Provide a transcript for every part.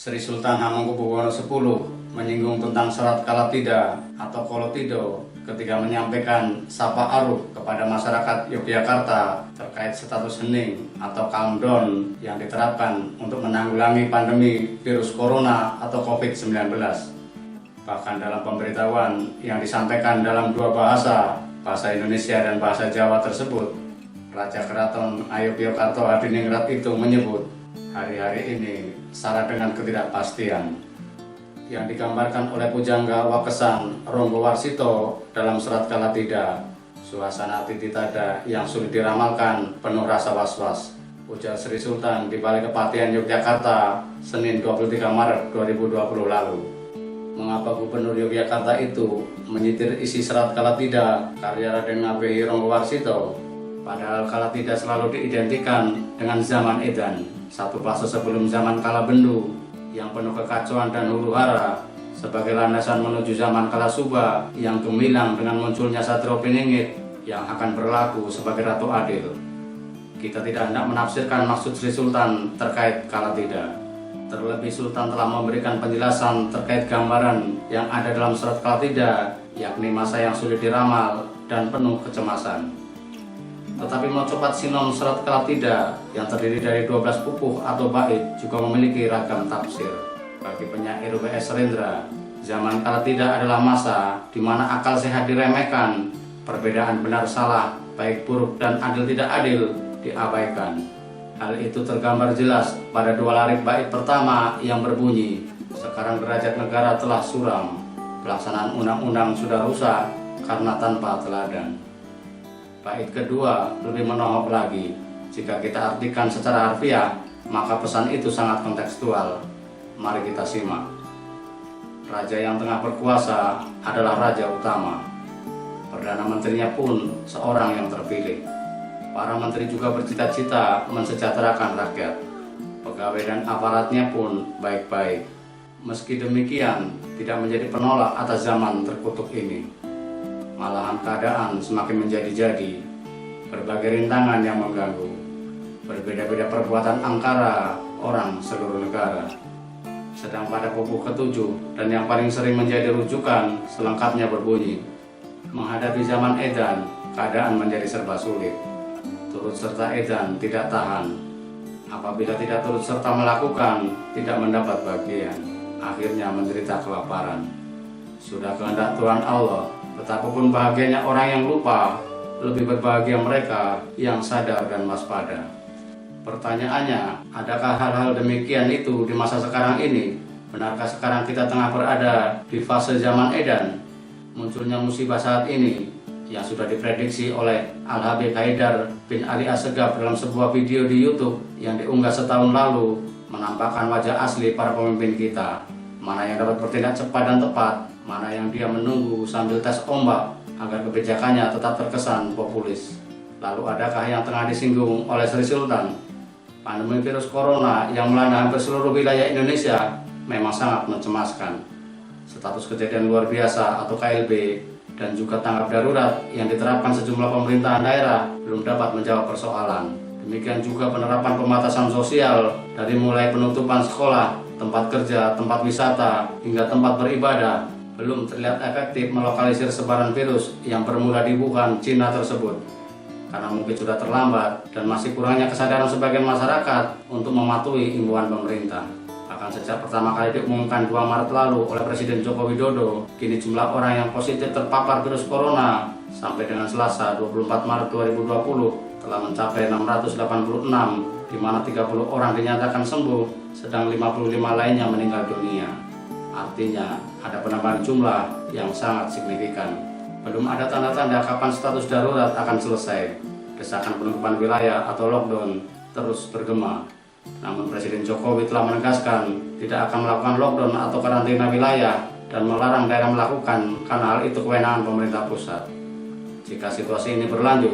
Sri Sultan Hamengkubuwono X menyinggung tentang serat kalatida atau kolotido ketika menyampaikan sapa aruh kepada masyarakat Yogyakarta terkait status hening atau calm down yang diterapkan untuk menanggulangi pandemi virus corona atau COVID-19. Bahkan dalam pemberitahuan yang disampaikan dalam dua bahasa Indonesia dan bahasa Jawa tersebut, Raja Keraton Ngayogyakarta Hadiningrat itu menyebut hari-hari ini syarat dengan ketidakpastian yang digambarkan oleh Pujangga Wakesan Ronggo Warsito dalam serat kalatida. Suasana titada yang sulit diramalkan, penuh rasa was-was, ujar Sri Sultan di Balai Kepatihan Yogyakarta Senin 23 Maret 2020 lalu. Mengapa Gubernur Yogyakarta itu menyitir isi serat kalatida karya Raden Ngabei Ronggo Warsito? Padahal kalatida selalu diidentikan dengan zaman edan, satu fase sebelum zaman Kalabendu yang penuh kekacauan dan huru-hara, sebagai landasan menuju zaman Kalasuba yang gemilang dengan munculnya Satrio Piningit yang akan berlaku sebagai Ratu Adil. Kita tidak hendak menafsirkan maksud Sri Sultan terkait kalatida. Terlebih Sultan telah memberikan penjelasan terkait gambaran yang ada dalam serat kalatida, yakni masa yang sulit diramal dan penuh kecemasan. Tetapi Mocopat Sinom serat kalatida yang terdiri dari 12 pupuh atau bait juga memiliki ragam tafsir. Bagi penyair W.S. Rendra, zaman kalatida adalah masa di mana akal sehat diremehkan, perbedaan benar salah, baik buruk dan adil tidak adil diabaikan. Hal itu tergambar jelas pada dua larik bait pertama yang berbunyi, sekarang derajat negara telah suram, pelaksanaan undang-undang sudah rusak karena tanpa teladan. Bait kedua lebih menohok lagi. Jika kita artikan secara harfiah, maka pesan itu sangat kontekstual. Mari kita simak. Raja yang tengah berkuasa adalah raja utama. Perdana menterinya pun seorang yang terpilih. Para menteri juga bercita-cita mensejahterakan rakyat. Pegawai dan aparatnya pun baik-baik. Meski demikian, tidak menjadi penolak atas zaman terkutuk ini. Malahan keadaan semakin menjadi-jadi, berbagai rintangan yang mengganggu, berbeda-beda perbuatan angkara orang seluruh negara. Sedang pada pupuh ketujuh dan yang paling sering menjadi rujukan selengkapnya berbunyi, menghadapi zaman edan, keadaan menjadi serba sulit. Turut serta edan tidak tahan, apabila tidak turut serta melakukan, tidak mendapat bagian, akhirnya menderita kelaparan. Sudah kehendak Tuhan Allah, betapapun bahagianya orang yang lupa, lebih berbahagia mereka yang sadar dan waspada. Pertanyaannya, adakah hal-hal demikian itu di masa sekarang ini? Benarkah sekarang kita tengah berada di fase zaman edan? Munculnya musibah saat ini yang sudah diprediksi oleh Al-Habib Haidar bin Ali Assegaf dalam sebuah video di YouTube yang diunggah setahun lalu menampakkan wajah asli para pemimpin kita. Mana yang dapat bertindak cepat dan tepat, mana yang dia menunggu sambil tes ombak agar kebijakannya tetap terkesan populis. Lalu adakah yang tengah disinggung oleh Sri Sultan? Pandemi virus corona yang melanda hampir seluruh wilayah Indonesia memang sangat mencemaskan. Status kejadian luar biasa atau KLB dan juga tanggap darurat yang diterapkan sejumlah pemerintahan daerah belum dapat menjawab persoalan. Demikian juga penerapan pembatasan sosial dari mulai penutupan sekolah, tempat kerja, tempat wisata, hingga tempat beribadah belum terlihat efektif melokalisir sebaran virus yang bermula di Wuhan, Cina tersebut. Karena mungkin sudah terlambat dan masih kurangnya kesadaran sebagian masyarakat untuk mematuhi imbauan pemerintah. Bahkan sejak pertama kali diumumkan 2 Maret lalu oleh Presiden Joko Widodo, kini jumlah orang yang positif terpapar virus corona sampai dengan Selasa 24 Maret 2020 telah mencapai 686, di mana 30 orang dinyatakan sembuh, sedang 55 lainnya meninggal dunia. Artinya, ada penambahan jumlah yang sangat signifikan. Belum ada tanda-tanda kapan status darurat akan selesai. Desakan penutupan wilayah atau lockdown terus bergema. Namun Presiden Jokowi telah menegaskan tidak akan melakukan lockdown atau karantina wilayah dan melarang daerah melakukan karena hal itu kewenangan pemerintah pusat. Jika situasi ini berlanjut,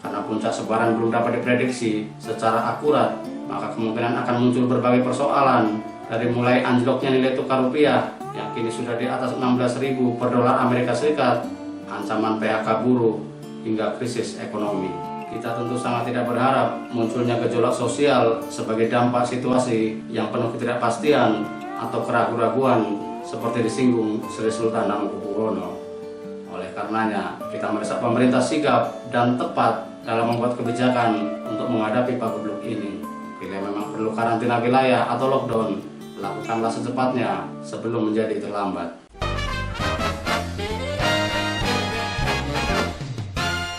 karena puncak sebaran belum dapat diprediksi secara akurat, maka kemungkinan akan muncul berbagai persoalan, dari mulai anjloknya nilai tukar rupiah yang kini sudah di atas 16.000 per dolar Amerika Serikat, ancaman PHK buruh, hingga krisis ekonomi. Kita tentu sangat tidak berharap munculnya gejolak sosial sebagai dampak situasi yang penuh ketidakpastian atau keraguan-raguan seperti disinggung Sri Sultan Hamengkubuwono. Oleh karenanya, kita mendesak pemerintah sigap dan tepat dalam membuat kebijakan untuk menghadapi pagebluk ini. Bila memang perlu karantina wilayah atau lockdown, lakukanlah secepatnya sebelum menjadi terlambat.